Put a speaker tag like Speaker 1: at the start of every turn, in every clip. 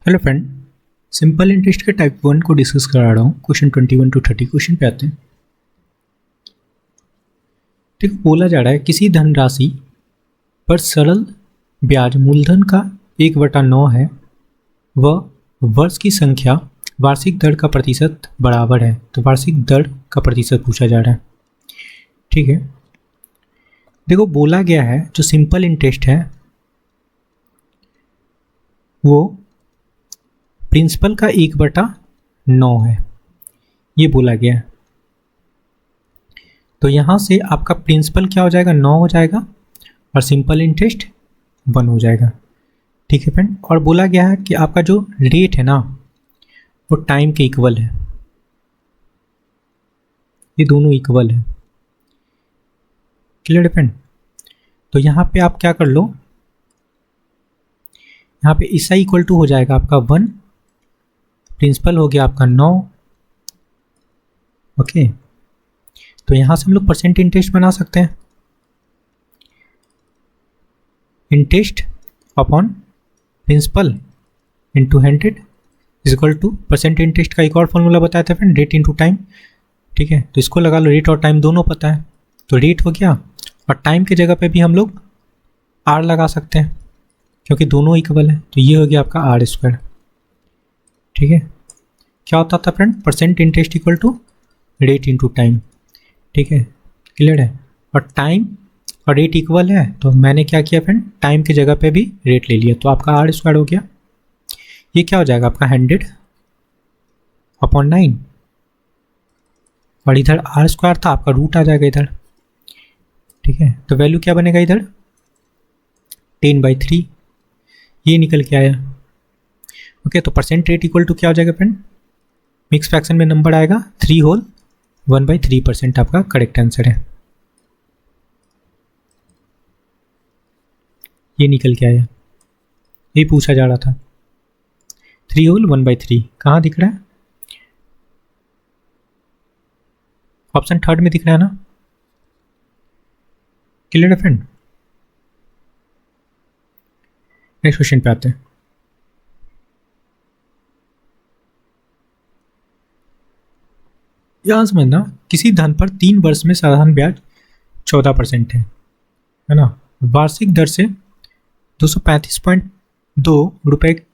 Speaker 1: Hello friend, simple interest के type 1 को discuss करा रहा हूँ। क्वेश्चन 21 to 30 क्वेश्चन पे आते हैं। ठीक, बोला जा रहा है किसी धनराशि पर सरल ब्याज मूलधन का 1/9 है, वह वर्ष की संख्या वार्षिक दर का प्रतिशत बराबर है। तो वार्षिक दर का प्रतिशत पूछा जा रहा है। ठीक है, देखो बोला गया है जो सिंपल इंटरेस्ट है वो प्रिंसिपल का 1/9 है, ये बोला गया है। तो यहाँ से आपका प्रिंसिपल क्या हो जाएगा, 9 हो जाएगा और सिंपल इंटरेस्ट 1 हो जाएगा। ठीक है फ्रेंड, और बोला गया है कि आपका जो रेट है ना वो टाइम के इक्वल है, ये दोनों इक्वल है। क्लियर है फ्रेंड? तो यहाँ पे आप क्या कर लो, यहाँ पे इसका इक्वल टू हो जाएगा आपका 1, प्रिंसिपल हो गया आपका 9। ओके, तो यहाँ से हम लोग परसेंट इंटरेस्ट बना सकते हैं। Interest upon principal into 100 is equal to percent interest का एक और फॉर्मूला बताया था फ्रेंड, रेट इंटू टाइम। ठीक है, तो इसको लगा लो, रेट और टाइम दोनों पता है, तो रेट हो गया और टाइम की जगह पे भी हम लोग आर लगा सकते हैं क्योंकि दोनों इक्वल है। तो ये हो गया आपका R²। ठीक है, क्या होता था friend, percent interest equal to rate into time. ठीक है, क्लियर है? और टाइम और रेट इक्वल है तो मैंने क्या किया फ्रेंड, टाइम की जगह पे भी रेट ले लिया, तो आपका R² हो गया। ये क्या हो जाएगा आपका 100/9 और इधर R² था आपका, रूट आ जाएगा इधर। ठीक है, तो वैल्यू क्या बनेगा इधर 10/3, ये निकल के आया। ओके, तो परसेंट रेट इक्वल टू क्या हो जाएगा फ्रेंड, मिक्स फ्रैक्शन में नंबर आएगा 3 होल 1/3% आपका करेक्ट आंसर है, ये निकल के आया। ये पूछा जा रहा था 3 होल 1/3 कहाँ दिख रहा है, ऑप्शन थर्ड में दिख रहा है ना। क्लियर है फ्रेंड? नेक्स्ट क्वेश्चन पे आते हैं। यहाँ समझना, किसी धन पर 3 वर्ष में साधारण ब्याज 14% है ना, वार्षिक दर से 235.2 रुपये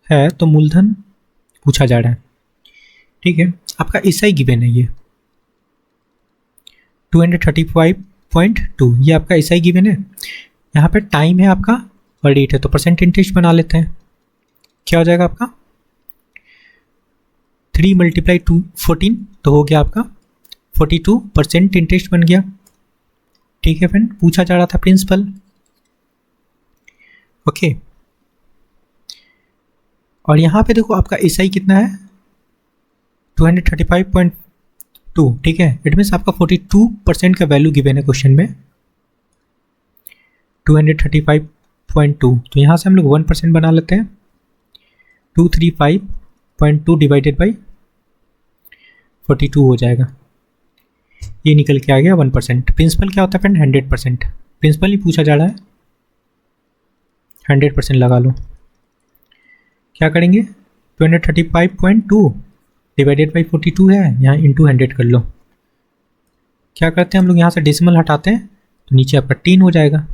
Speaker 1: है, तो मूलधन पूछा जा रहा है। ठीक है, आपका एसआई गिवन है, ये 235.2 ये आपका एसआई गिवन है। यहाँ पे टाइम है आपका और रेट है, तो परसेंट इंटरेस्ट बना लेते हैं। क्या हो जाएगा आपका 3 × 2 14, तो हो गया आपका 42% इंटरेस्ट बन गया। ठीक है फ्रेंड, पूछा जा रहा था प्रिंसिपल। ओके, और यहाँ पे देखो आपका एसआई कितना है 235.2। ठीक है, इट मीन्स आपका 42% का वैल्यू गिवन है क्वेश्चन में 235.2, तो यहाँ से हम लोग 1% बना लेते हैं। 235.2 डिवाइडेड बाई 42 हो जाएगा, ये निकल के आ गया 1%। प्रिंसिपल क्या होता है फ्रेंड, 100%। प्रिंसिपल ही पूछा जा रहा है, 100% लगा लो। क्या करेंगे 235.2 डिवाइडेड बाई 42 है, यहाँ इंटू 100 कर लो। क्या करते हैं हम लोग, यहाँ से डेसिमल हटाते हैं तो नीचे आपका 10 हो जाएगा।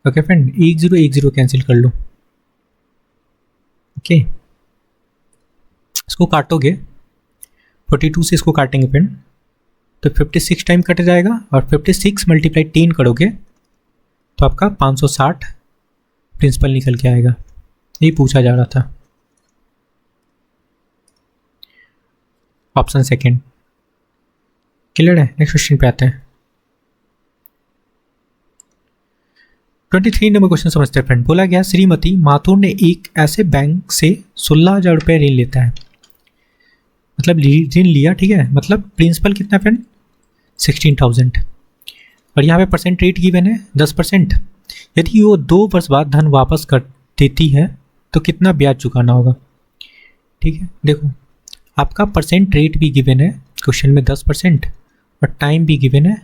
Speaker 1: ओके फ्रेंड, 10 कैंसिल कर लो। ओके, इसको काटोगे 42 से इसको काटेंगे फ्रेंड, तो 56 टाइम कट जाएगा और 56 × 10 करोगे तो आपका 560 प्रिंसिपल निकल के आएगा। ये पूछा जा रहा था, ऑप्शन सेकेंड। क्लियर है? नेक्स्ट क्वेश्चन पे आते हैं। 23 नंबर क्वेश्चन समझते हैं फ्रेंड। बोला गया श्रीमती माथुर ने एक ऐसे बैंक से 16,000 रुपये ऋण लेता है, मतलब ऋण लिया। ठीक है, मतलब प्रिंसिपल कितना फ्रेंड 16,000 और यहाँ पे परसेंट रेट गिवन है 10%। यदि वो 2 वर्ष बाद धन वापस कर देती है तो कितना ब्याज चुकाना होगा। ठीक है, देखो आपका परसेंट रेट भी गिवन है क्वेश्चन में 10% और टाइम भी गिवन है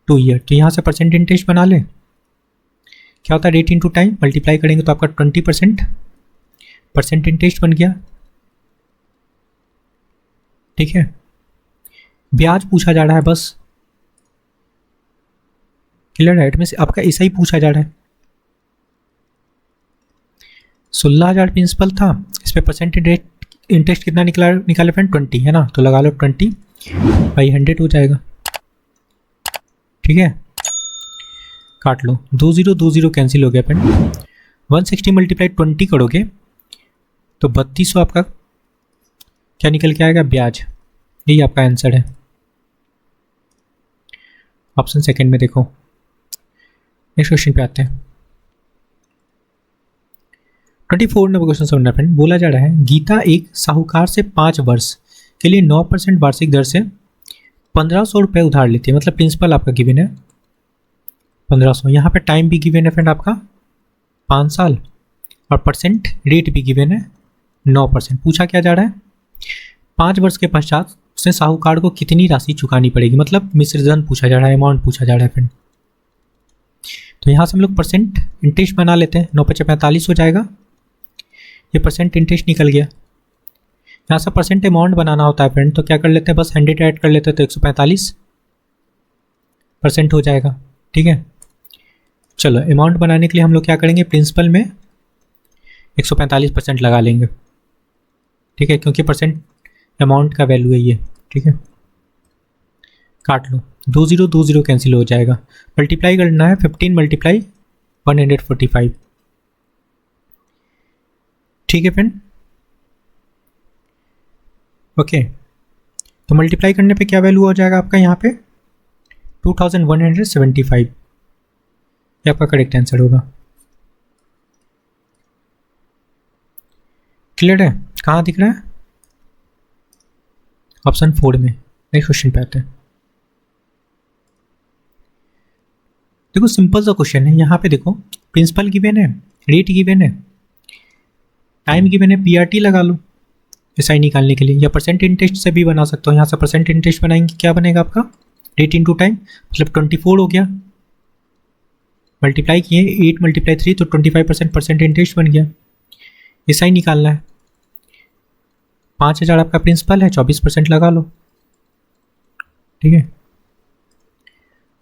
Speaker 1: 2 ईयर, तो यहाँ से परसेंट इंटरेस्ट बना ले। क्या होता है रेट इंटू टाइम, मल्टीप्लाई करेंगे तो आपका 20% परसेंट इंटरेस्ट बन गया। ठीक है, ब्याज पूछा जा रहा है बस, क्लियर है, में से आपका ऐसा ही पूछा जा रहा है। 16,000 प्रिंसिपल था, इस पर परसेंटेज रेट इंटरेस्ट कितना निकाले फ्रेंड 20 है ना, तो लगा लो 20/100 हो जाएगा। ठीक है, काट लो, 20 कैंसिल हो गया फ्रेंड। 160 मल्टीप्लाई 20 करोगे तो 3200 आपका क्या निकल के आएगा, ब्याज। यही आपका आंसर है, ऑप्शन सेकंड में देखो। नेक्स्ट क्वेश्चन पे आते हैं। 24 नंबर क्वेश्चन समझना फ्रेंड। बोला जा रहा है गीता एक साहूकार से 5 वर्ष के लिए 9% वार्षिक दर से 1500 रुपये उधार लेती है, मतलब प्रिंसिपल आपका गिवन है 1500। यहाँ पे टाइम भी गिवन है फ्रेंड आपका 5 साल, और परसेंट रेट भी गिवन है 9%। पूछा क्या जा रहा है, 5 वर्ष के पश्चात उसने साहूकार को कितनी राशि चुकानी पड़ेगी, मतलब मिश्र धन पूछा जा रहा है, अमाउंट पूछा जा रहा है फ्रेंड। तो यहाँ से हम लोग परसेंट इंटरेस्ट बना लेते हैं, 9×5 45 हो जाएगा, ये परसेंट इंटरेस्ट निकल गया। यहाँ से परसेंट अमाउंट बनाना होता है फ्रेंड, तो क्या कर लेते हैं, बस 100 ऐड कर लेते हैं तो 145% हो जाएगा। ठीक है, चलो अमाउंट बनाने के लिए हम लोग क्या करेंगे, प्रिंसिपल में 145% लगा लेंगे। ठीक है, क्योंकि परसेंट अमाउंट का वैल्यू है ये। ठीक है, काट लो, 20 कैंसिल हो जाएगा। मल्टीप्लाई करना है 15 × 145। ठीक है फ्रेंड, ओके। तो मल्टीप्लाई करने पे क्या वैल्यू हो जाएगा आपका यहाँ पे 2175, ये आपका करेक्ट आंसर होगा। क्लियर है, कहाँ दिख रहा है, ऑप्शन 4 में। नेक्स्ट क्वेश्चन पे आते हैं। देखो सिंपल सा क्वेश्चन है, यहाँ पे देखो प्रिंसिपल गिवन है, रेट गिवन है, टाइम गिवन है, पीआरटी लगा लो एसआई निकालने के लिए, या परसेंट इंटरेस्ट से भी बना सकते हो। यहाँ से परसेंट इंटरेस्ट बनाएंगे, क्या बनेगा आपका रेट इंटू टाइम, मतलब 24 हो गया, मल्टीप्लाई किए 8 × 3 तो 25% परसेंट इंटरेस्ट बन गया। एसआई निकालना है, 5000 आपका प्रिंसिपल है, 24% लगा लो। ठीक है,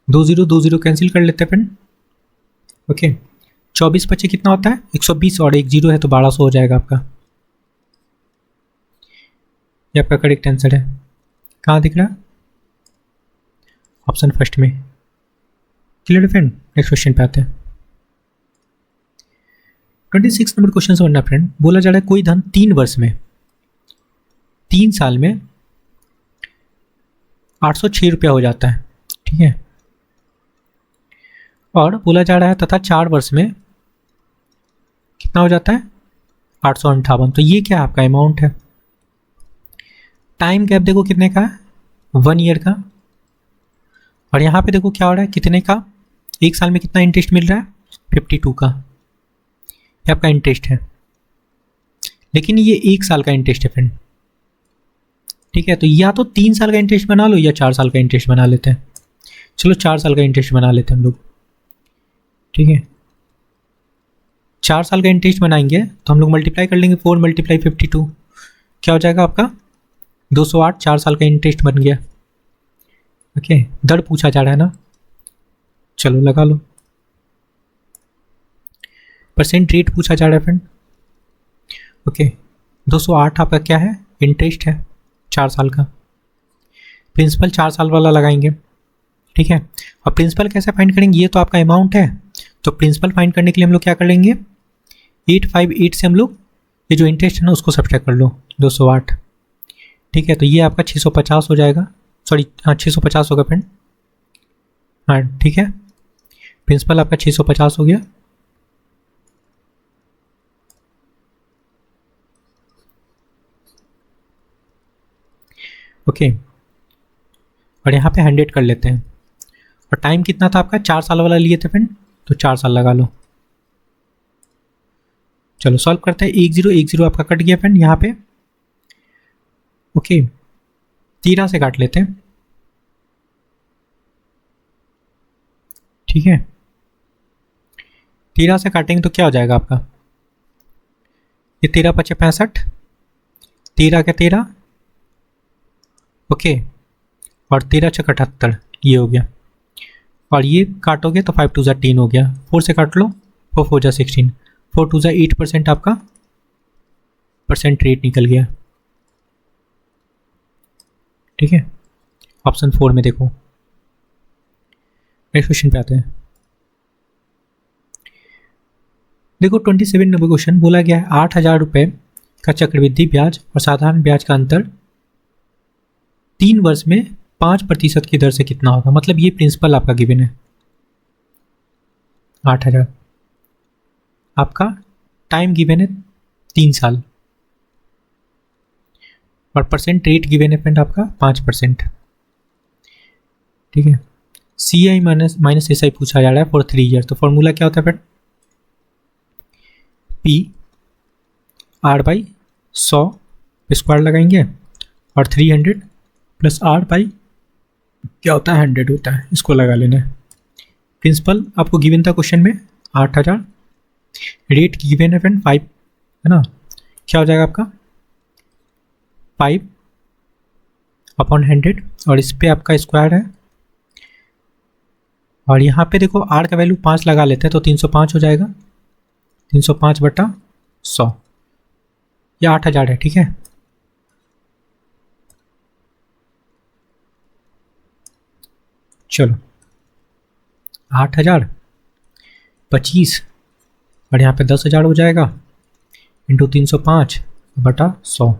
Speaker 1: 20 कैंसिल कर लेते हैं फ्रेंड। ओके, 24 बचे कितना होता है 120, और 1 0 है तो 1200 हो जाएगा आपका। ये आपका करेक्ट आंसर है। कहाँ दिख रहा है, ऑप्शन फर्स्ट में। क्लियर फ्रेंड, नेक्स्ट क्वेश्चन पे आते हैं। 26 नंबर क्वेश्चन से बनना फ्रेंड। बोला जा रहा है कोई धन 3 वर्ष में 3 साल में 806 रुपया हो जाता है। ठीक है, और बोला जा रहा है तथा 4 वर्ष में कितना हो जाता है 858। तो ये क्या आपका अमाउंट है। टाइम गैप देखो कितने का है 1 ईयर का, और यहाँ पे देखो क्या हो रहा है कितने का, 1 साल में कितना इंटरेस्ट मिल रहा है 52 का, ये आपका इंटरेस्ट है। लेकिन ये 1 साल का इंटरेस्ट है फ्रेंड। ठीक है, तो या तो 3 साल का इंटरेस्ट बना लो या 4 साल का इंटरेस्ट बना लेते हैं। चलो 4 साल का इंटरेस्ट बना लेते हैं हम लोग। ठीक है, 4 साल का इंटरेस्ट बनाएंगे तो हम लोग मल्टीप्लाई कर लेंगे 4 × 52, क्या हो जाएगा आपका 208। 4 साल का इंटरेस्ट बन गया। ओके, दर पूछा जा रहा है ना, चलो लगा लो। परसेंट रेट पूछा जा रहा है फ्रेंड। ओके, 208 आपका क्या है इंटरेस्ट है 4 साल का, प्रिंसिपल 4 साल वाला लगाएंगे। ठीक है, और प्रिंसिपल कैसे फाइंड करेंगे, ये तो आपका अमाउंट है, तो प्रिंसिपल फाइंड करने के लिए हम लोग क्या कर लेंगे 858 से हम लोग ये जो इंटरेस्ट है ना उसको सब्ट्रैक्ट कर लो 208। ठीक है, तो ये आपका 650 हो जाएगा, सॉरी हाँ 650 होगा फ्रेंड। हाँ ठीक है, प्रिंसिपल आपका 650 हो गया। ओके, और यहाँ पे 100 कर लेते हैं, और टाइम कितना था आपका 4 साल वाला लिए थे फ्रेंड, तो 4 साल लगा लो। चलो सॉल्व करते हैं, 10 आपका कट गया फ्रेंड यहाँ पे। ओके, 13 से काट लेते हैं। ठीक है, 13 से काटेंगे तो क्या हो जाएगा आपका, ये 13 × 5 = 65, 13 के 13, ओके, और 13 × 6 = 78, ये हो गया। और ये काटोगे तो 5 × 2 = 10 हो गया, 4 से काट लो, 4 × 4 = 16, 4 × 2 = 8% आपका परसेंट रेट निकल गया। ठीक है, ऑप्शन 4 में देखो। नेक्स्ट क्वेश्चन पे आते हैं। देखो 27 नंबर क्वेश्चन बोला गया है 8,000 रुपये का चक्रवृद्धि ब्याज और साधारण ब्याज का अंतर 3 वर्ष में 5% की दर से कितना होगा। मतलब ये प्रिंसिपल आपका गिवन है 8,000, आपका टाइम गिवन है 3 साल, और परसेंट रेट गिवन है फ्रेंड आपका 5%। ठीक है, CI माइनस SI पूछा जा रहा है फॉर 3 ईयर। तो फॉर्मूला क्या होता है फ्रेंड, P R/100 स्क्वायर लगाएंगे और 300 + R/ क्या होता है 100 होता है, इसको लगा लेना है। प्रिंसिपल आपको गिवन था क्वेश्चन में 8,000, रेट गिवन है फ्रेंड 5 है ना, क्या हो जाएगा आपका 5/100, और इस पे आपका स्क्वायर है, और यहाँ पे देखो R का वैल्यू 5 लगा लेते हैं तो 305 हो जाएगा, 305/100, ये 8,000 है। ठीक है, चलो 8,000 25 और यहाँ पे 10,000 हो जाएगा इंटू 305/100।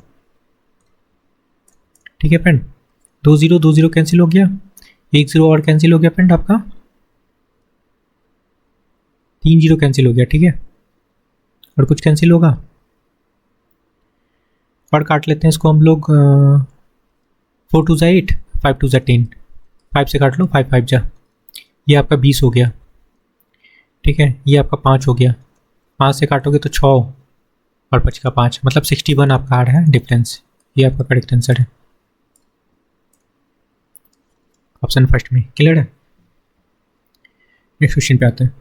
Speaker 1: ठीक है फ्रेंड, 2 0 2 0 कैंसिल हो गया, 1 0 और कैंसिल हो गया फ्रेंड आपका, 3 0 कैंसिल हो गया। ठीक है, और कुछ कैंसिल होगा, और काट लेते हैं इसको हम लोग, 4 2 = 8, 5 2 = 10, 5 से काट लो, 5 5 जा, ये आपका 20 हो गया। ठीक है, ये आपका 5 हो गया, 5 से काटोगे तो 6 और 5 का 5, मतलब 61 आपका आ रहा है डिफरेंस। ये आपका करेक्ट आंसर है, ऑप्शन फर्स्ट में। क्लियर है, नेक्स्ट क्वेश्चन पे आते हैं।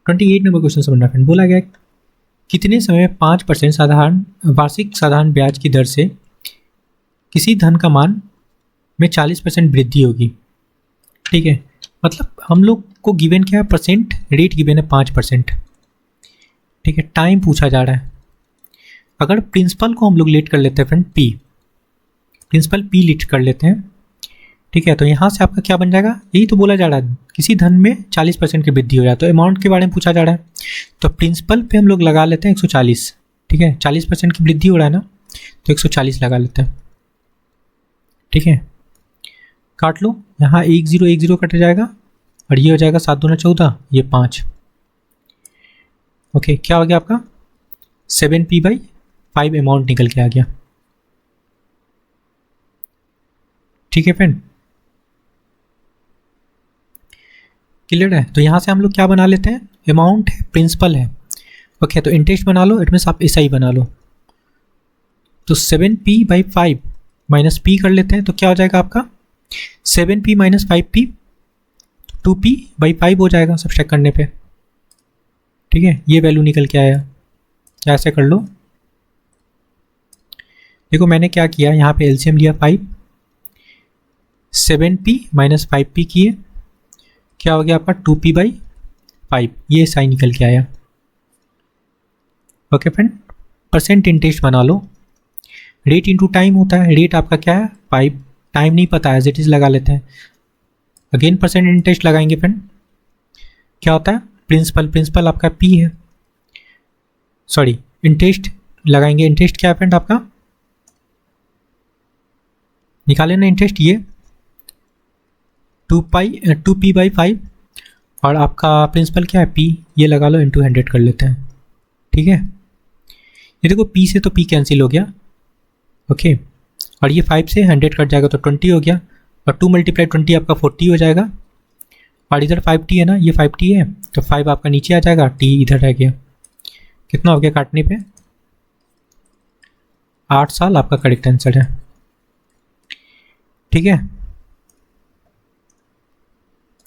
Speaker 1: 28 नंबर क्वेश्चन समझना फ्रेंड, बोला गया कितने समय में 5% वार्षिक साधारण ब्याज की दर से किसी धन का मान में 40% वृद्धि होगी। ठीक है, मतलब हम लोग को गिवन क्या है, परसेंट रेट गिवन है 5%। ठीक है, टाइम पूछा जा रहा है। अगर प्रिंसिपल को हम लोग लेट कर लेते हैं friend P, principal P let कर लेते हैं। ठीक है, तो यहाँ से आपका क्या बन जाएगा, यही तो बोला जा रहा है किसी धन में 40% की वृद्धि हो जाए, तो अमाउंट के बारे में पूछा जा रहा है। तो प्रिंसिपल पे हम लोग लगा लेते हैं 140। ठीक है, 40% की वृद्धि हो रहा है ना, तो 140 लगा लेते हैं। ठीक है, काट लो, यहाँ 1 0 1 0 कट जाएगा, और ये हो जाएगा 7 दूना 14, ये 5। ओके, क्या हो गया आपका 7P/5 अमाउंट निकल के आ गया। ठीक है फ्रेंड, क्लियर है। तो यहाँ से हम लोग क्या बना लेते हैं, अमाउंट है, प्रिंसिपल है। ओके, तो इंटरेस्ट बना लो, इट मीन्स आप SI बना लो। तो 7P/5 माइनस P कर लेते हैं, तो क्या हो जाएगा आपका 7P - 5P, 2P/5 हो जाएगा सब्सट्रैक्ट करने पे। ठीक है, ये वैल्यू निकल के आया, ऐसे कर लो। देखो मैंने क्या किया, यहाँ पे LCM लिया 5, 7P - 5P किए, क्या हो गया आपका 2P/5, ये साइन निकल के आया। ओके फ्रेंड, परसेंट इंटरेस्ट बना लो, रेट इंटू टाइम होता है, रेट आपका क्या है 5, टाइम नहीं पता है, एज इट इज लगा लेते हैं। अगेन परसेंट इंटरेस्ट लगाएंगे फ्रेंड, क्या होता है प्रिंसिपल आपका P है, सॉरी इंटरेस्ट लगाएंगे, इंटरेस्ट क्या है फ्रेंड आपका, निकाले ना इंटरेस्ट, ये 2P/5, और आपका प्रिंसिपल क्या है P, ये लगा लो, इंटू 100 कर लेते हैं। ठीक है, ये देखो P से तो P कैंसिल हो गया। ओके, और ये 5 से 100 कट जाएगा तो 20 हो गया, और 2 × 20 आपका 40 हो जाएगा, और इधर 5T है ना, ये 5T है, तो 5 आपका नीचे आ जाएगा, T इधर रह गया। कितना हो गया काटने पे 8 साल आपका करेक्ट आंसर है। ठीक है,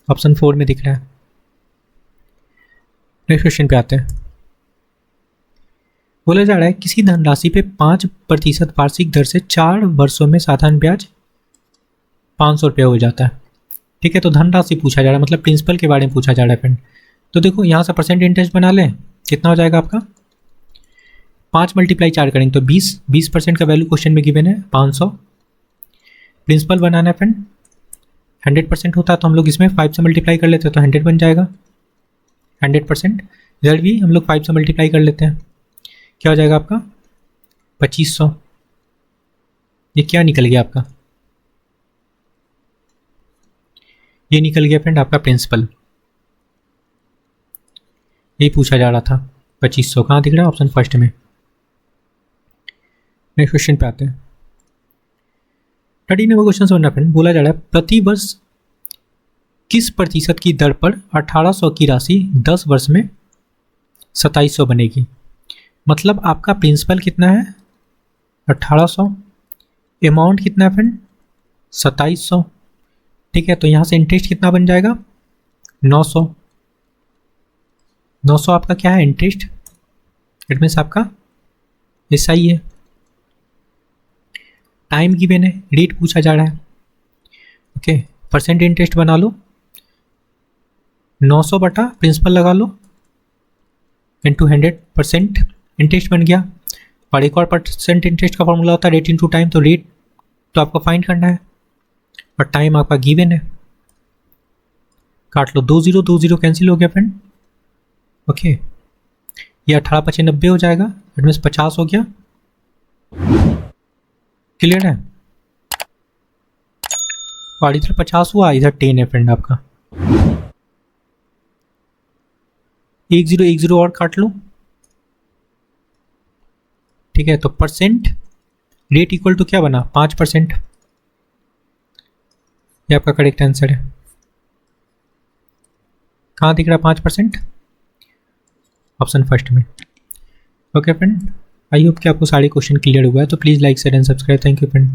Speaker 1: ऑप्शन 4 में दिख रहा है। नेक्स्ट क्वेश्चन पे आते हैं। बोला जा रहा है किसी धनराशि पे 5% वार्षिक दर से 4 वर्षों में साधारण ब्याज 500 रुपये हो जाता है। ठीक है, तो धनराशि पूछा जा रहा है, मतलब प्रिंसिपल के बारे में पूछा जा रहा है फ्रेंड। तो देखो यहाँ से परसेंट इंटरेस्ट बना लें, कितना हो जाएगा आपका 5 × 4 करेंगे तो 20% का वैल्यू क्वेश्चन में गिवन है 500। प्रिंसिपल बनाना है फ्रेंड, 100% होता है तो हम लोग इसमें 5 से मल्टीप्लाई कर लेते हैं तो 100 बन जाएगा 100%। इधर भी हम लोग 5 से मल्टीप्लाई कर लेते हैं, क्या हो जाएगा आपका 2500। ये क्या निकल गया आपका, ये निकल गया फ्रेंड आपका प्रिंसिपल। यही पूछा जा रहा था 2500, कहाँ दिख रहा है ऑप्शन फर्स्ट में। नेक्स्ट क्वेश्चन पे आते हैं। 39 क्वेश्चन समझना फ्रेंड। बोला जा रहा है प्रति वर्ष किस प्रतिशत की दर पर 1800 की राशि 10 वर्ष में 2700 बनेगी। मतलब आपका प्रिंसिपल कितना है 1800, अमाउंट कितना है फ्रेंड 2700। ठीक है, तो यहाँ से इंटरेस्ट कितना बन जाएगा 900। 900 आपका क्या है इंटरेस्ट, इट मीन्स आपका SI है। टाइम गिवन है, रेट पूछा जा रहा है। ओके, परसेंट इंटरेस्ट बना लो, 900 बटा प्रिंसिपल लगा लो इंटू 100% इंटरेस्ट बन गया। और एक और परसेंट इंटरेस्ट का फॉर्मूला होता है रेट इंटू टाइम, तो रेट तो आपको फाइंड करना है और टाइम आपका गिवन है। काट लो, 2 0 2 0 कैंसिल हो गया फ्रेंड। ओके, ये 18 × 5 = 90 हो जाएगा, इट मीन्स 50 हो गया। क्लियर है, और इधर 50 हुआ, इधर 10 है फ्रेंड आपका। 1 0 1 0 और काट लो। ठीक है, तो परसेंट रेट इक्वल टू क्या बना 5%। ये आपका करेक्ट आंसर है। कहाँ दिख रहा 5%, ऑप्शन फर्स्ट में। ओके फ्रेंड, आई होप कि आपको सारे क्वेश्चन क्लियर हुआ है। तो please like share and subscribe. Thank you friend.